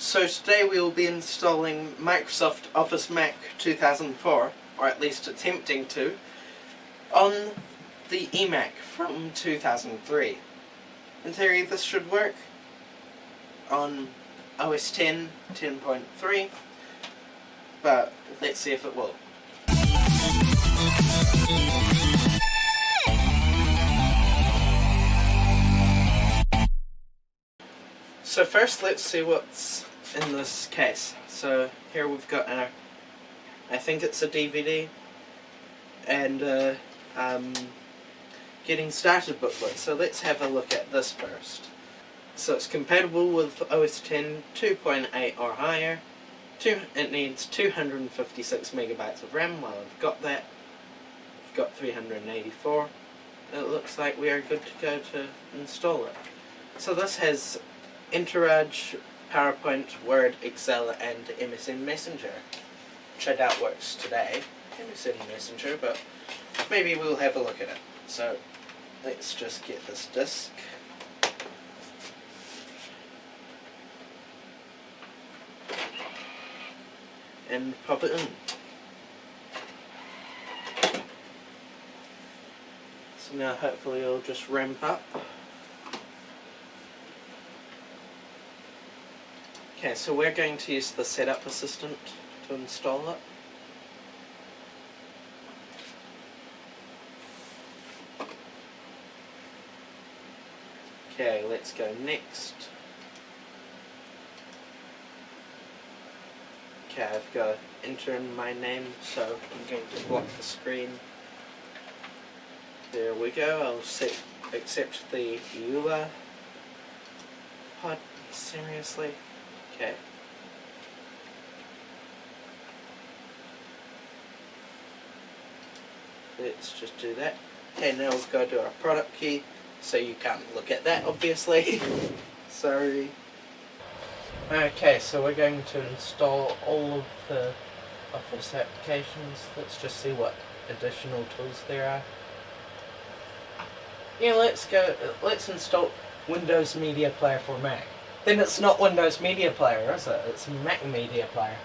So today we will be installing Microsoft Office Mac 2004, or at least attempting to, on the eMac from 2003. In theory this should work on OS 10, 10.3, but let's see if it will. So first let's see what's in this case. So here we've got I think it's a DVD and getting started booklet. So let's have a look at this first. So it's compatible with OS 10 2.8 or higher. It needs 256 megabytes of RAM. Well, I've got that. I've got 384. It looks like we are good to go to install it. So this has Entourage, PowerPoint, Word, Excel and MSN Messenger, which I doubt works today, MSN Messenger, but maybe we'll have a look at it. So let's just get this disk. And pop it in. So now hopefully it'll just ramp up. Okay, so we're going to use the Setup Assistant to install it. Okay, let's go next. Okay, I've got to enter in my name, so I'm going to block the screen. There we go, I'll accept the EULA pod. Seriously? Okay. Let's just do that. Okay, now we've got to do our product key, so you can't look at that obviously. Sorry. Okay, so we're going to install all of the Office applications. Let's just see what additional tools there are. Yeah, let's install Windows Media Player for Mac. Then it's not Windows Media Player, is it? It's Mac Media Player.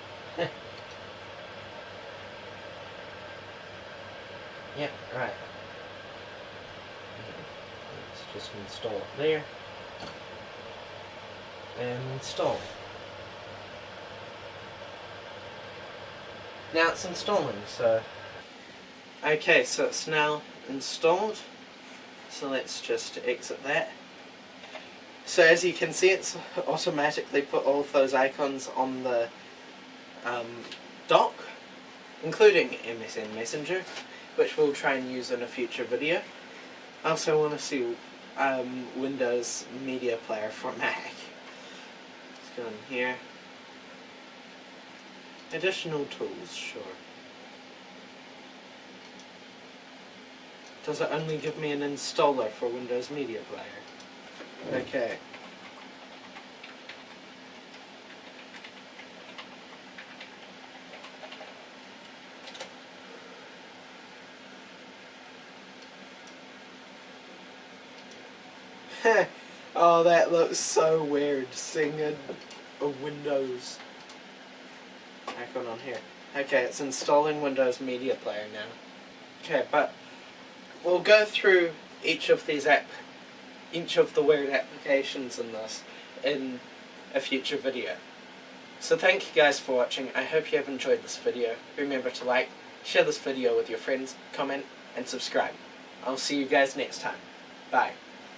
Yep, right. Let's just install it there. And install. Now it's installing, so... Okay, so it's now installed. So let's just exit that. So as you can see, it's automatically put all of those icons on the dock, including MSN Messenger, which we'll try and use in a future video. I also want to see Windows Media Player for Mac. Let's go in here. Additional tools, sure. Does it only give me an installer for Windows Media Player? Okay. Oh, that looks so weird, seeing a Windows icon on here. Okay, it's installing Windows Media Player now. Okay, but we'll go through each of the weird applications in this in a future video. So thank you guys for watching. I hope you have enjoyed this video. Remember to like, share this video with your friends, comment and subscribe. I'll see you guys next time. Bye.